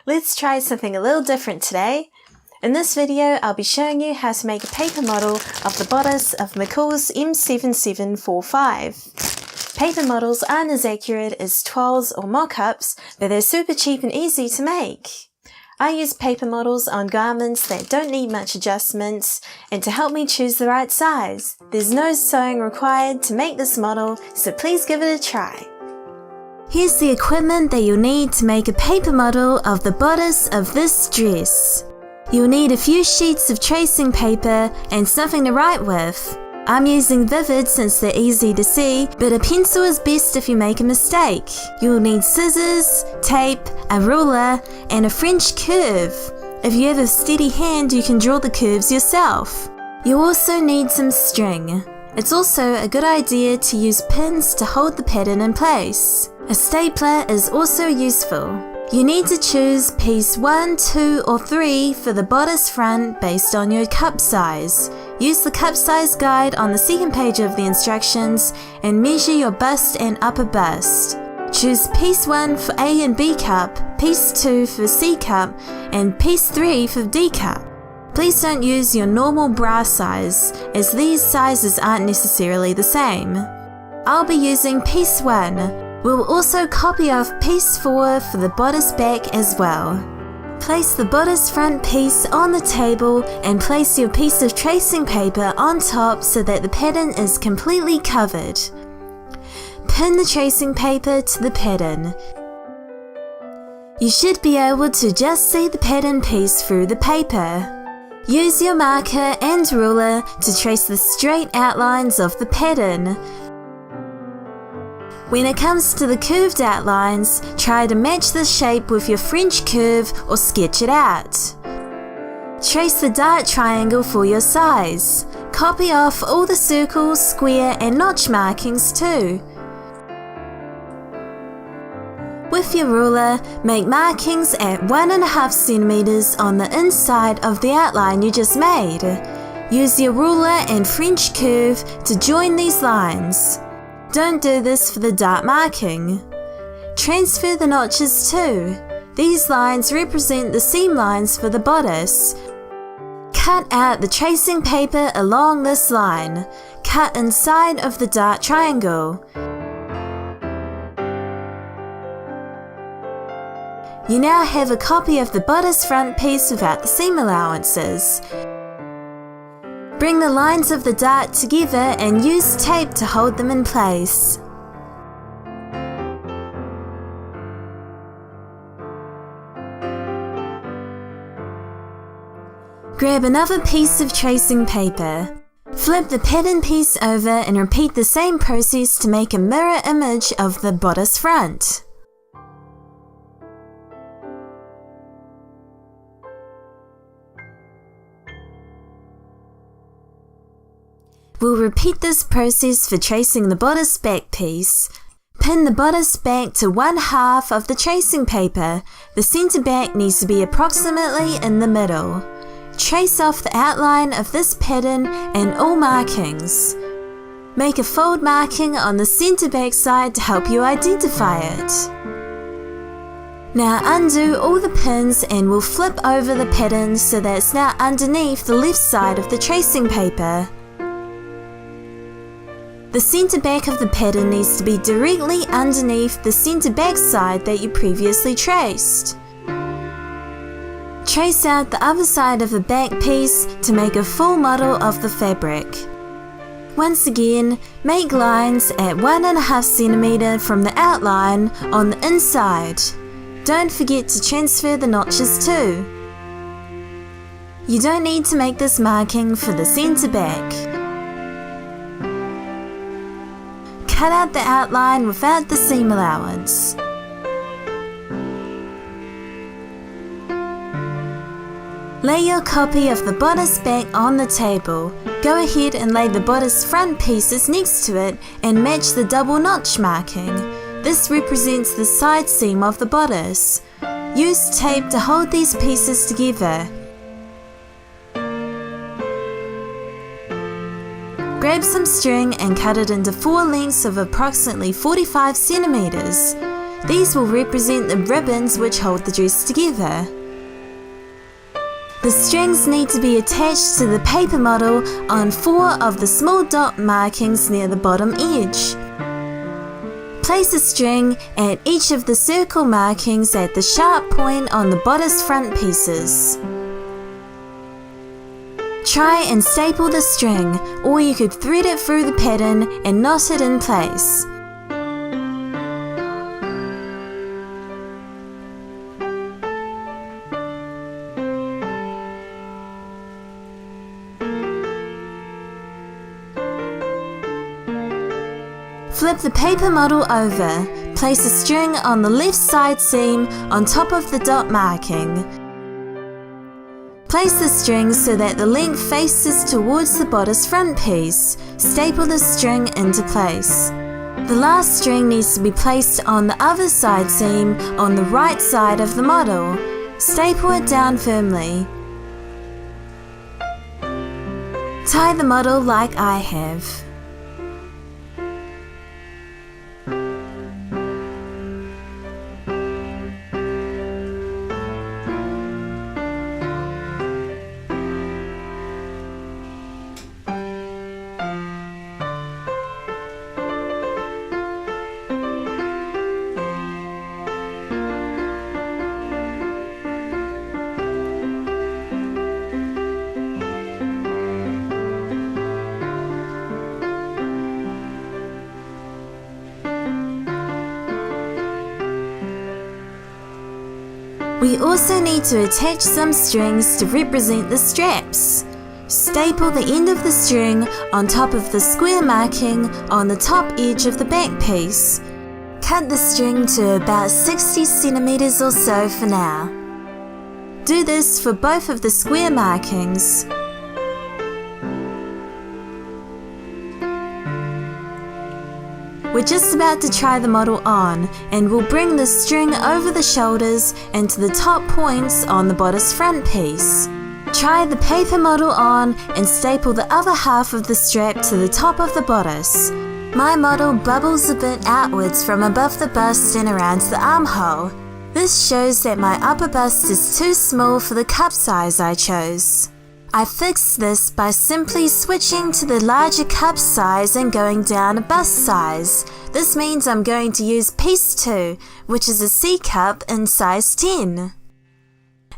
Let's try something a little different today. In this video, I'll be showing you how to make a paper model of the bodice of McCall's m7745. Paper models aren't as accurate as twirls or mock-ups, but they're super cheap and easy to make. I use paper models on garments that don't need much adjustments and to help me choose the right size. There's no sewing required to make this model, so please give it a try. Here's the equipment that you'll need to make a paper model of the bodice of this dress. You'll need a few sheets of tracing paper and something to write with. I'm using Vivid since they're easy to see, but a pencil is best if you make a mistake. You'll need scissors, tape, a ruler, and a French curve. If you have a steady hand, you can draw the curves yourself. You'll also need some string. It's also a good idea to use pins to hold the pattern in place. A stapler is also useful. You need to choose piece 1, 2, or 3 for the bodice front based on your cup size. Use the cup size guide on the second page of the instructions and measure your bust and upper bust. Choose piece 1 for A and B cup, piece 2 for C cup, and piece 3 for D cup. Please don't use your normal bra size, as these sizes aren't necessarily the same. I'll be using piece 1. We'll also copy off piece 4 for the bodice back as well. Place the bodice front piece on the table and place your piece of tracing paper on top so that the pattern is completely covered. Pin the tracing paper to the pattern. You should be able to just see the pattern piece through the paper. Use your marker and ruler to trace the straight outlines of the pattern. When it comes to the curved outlines, try to match the shape with your French curve or sketch it out. Trace the dart triangle for your size. Copy off all the circles, square and notch markings too. With your ruler, make markings at 1.5 centimeters on the inside of the outline you just made. Use your ruler and French curve to join these lines. Don't do this for the dart marking. Transfer the notches too. These lines represent the seam lines for the bodice. Cut out the tracing paper along this line. Cut inside of the dart triangle. You now have a copy of the bodice front piece without the seam allowances. Bring the lines of the dart together and use tape to hold them in place. Grab another piece of tracing paper. Flip the pattern piece over and repeat the same process to make a mirror image of the bodice front. We'll repeat this process for tracing the bodice back piece. Pin the bodice back to 1/2 of the tracing paper. The centre back needs to be approximately in the middle. Trace off the outline of this pattern and all markings. Make a fold marking on the centre back side to help you identify it. Now undo all the pins and we'll flip over the pattern so that it's now underneath the left side of the tracing paper. The centre back of the pattern needs to be directly underneath the centre back side that you previously traced. Trace out the other side of the back piece to make a full model of the fabric. Once again, make lines at 1.5 centimeter from the outline on the inside. Don't forget to transfer the notches too. You don't need to make this marking for the centre back. Cut out the outline without the seam allowance. Lay your copy of the bodice back on the table. Go ahead and lay the bodice front pieces next to it and match the double notch marking. This represents the side seam of the bodice. Use tape to hold these pieces together. Grab some string and cut it into 4 lengths of approximately 45 centimeters. These will represent the ribbons which hold the dress together. The strings need to be attached to the paper model on 4 of the small dot markings near the bottom edge. Place a string at each of the circle markings at the sharp point on the bodice front pieces. Try and staple the string, or you could thread it through the pattern and knot it in place. Flip the paper model over. Place a string on the left side seam on top of the dot marking. Place the string so that the length faces towards the bodice front piece. Staple the string into place. The last string needs to be placed on the other side seam on the right side of the model. Staple it down firmly. Tie the model like I have. We also need to attach some strings to represent the straps. Staple the end of the string on top of the square marking on the top edge of the back piece. Cut the string to about 60 centimeters or so for now. Do this for both of the square markings. We're just about to try the model on, and we'll bring the string over the shoulders and to the top points on the bodice front piece. Try the paper model on and staple the other half of the strap to the top of the bodice. My model bubbles a bit outwards from above the bust and around the armhole. This shows that my upper bust is too small for the cup size I chose. I fixed this by simply switching to the larger cup size and going down a bust size. This means I'm going to use piece 2, which is a C cup in size 10.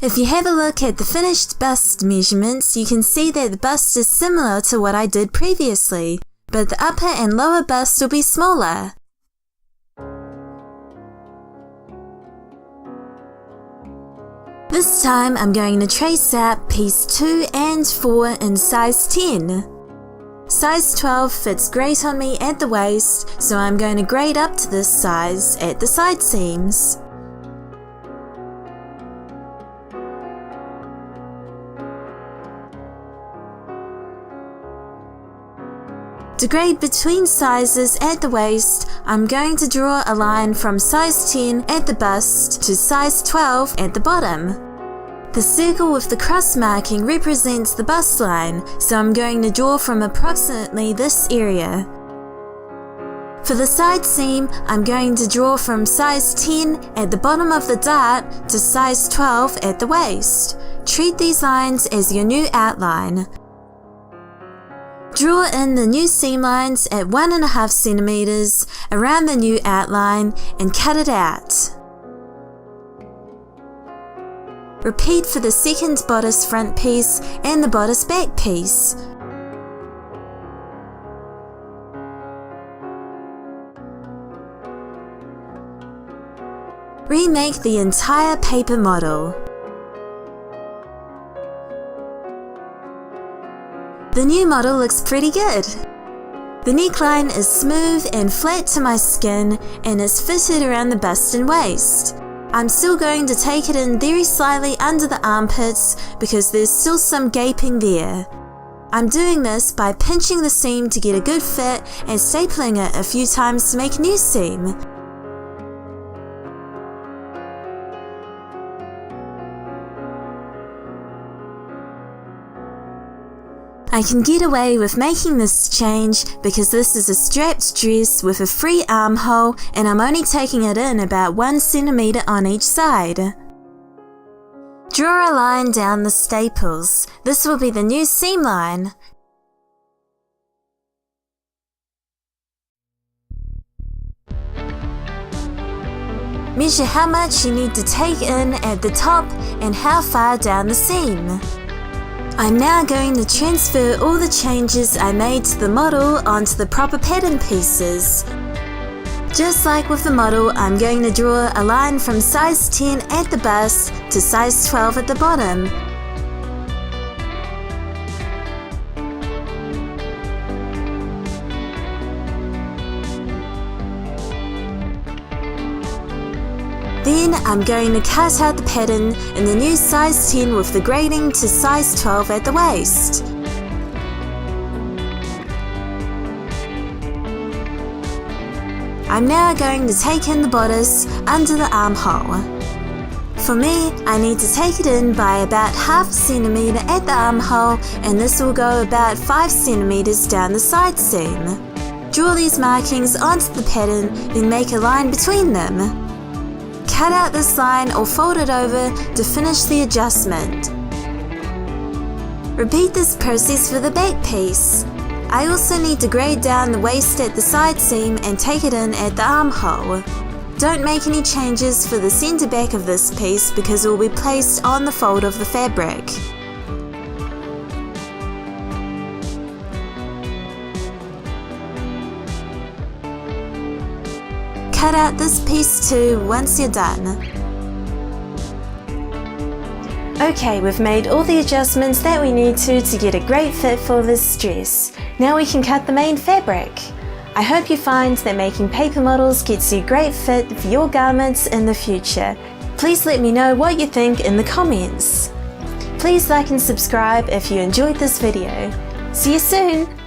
If you have a look at the finished bust measurements, you can see that the bust is similar to what I did previously, but the upper and lower bust will be smaller. This time I'm going to trace out piece 2 and 4 in size 10. Size 12 fits great on me at the waist, so I'm going to grade up to this size at the side seams. To grade between sizes at the waist, I'm going to draw a line from size 10 at the bust to size 12 at the bottom. The circle with the cross marking represents the bust line, so I'm going to draw from approximately this area. For the side seam, I'm going to draw from size 10 at the bottom of the dart to size 12 at the waist. Treat these lines as your new outline. Draw in the new seam lines at 1.5 centimeters around the new outline and cut it out. Repeat for the second bodice front piece and the bodice back piece. Remake the entire paper model. The new model looks pretty good. The neckline is smooth and flat to my skin and is fitted around the bust and waist. I'm still going to take it in very slightly under the armpits because there's still some gaping there. I'm doing this by pinching the seam to get a good fit and stapling it a few times to make a new seam. I can get away with making this change because this is a strapped dress with a free armhole and I'm only taking it in about 1 centimeter on each side. Draw a line down the staples. This will be the new seam line. Measure how much you need to take in at the top and how far down the seam. I'm now going to transfer all the changes I made to the model onto the proper pattern pieces. Just like with the model, I'm going to draw a line from size 10 at the bust to size 12 at the bottom. Then I'm going to cut out the pattern in the new size 10 with the grading to size 12 at the waist. I'm now going to take in the bodice under the armhole. For me, I need to take it in by about half a centimeter at the armhole, and this will go about 5 centimeters down the side seam. Draw these markings onto the pattern, then make a line between them. Cut out this line or fold it over to finish the adjustment. Repeat this process for the back piece. I also need to grade down the waist at the side seam and take it in at the armhole. Don't make any changes for the center back of this piece because it will be placed on the fold of the fabric. Cut out this piece too once you're done. Okay, we've made all the adjustments that we need to get a great fit for this dress. Now we can cut the main fabric. I hope you find that making paper models gets you a great fit for your garments in the future. Please let me know what you think in the comments. Please like and subscribe if you enjoyed this video. See you soon!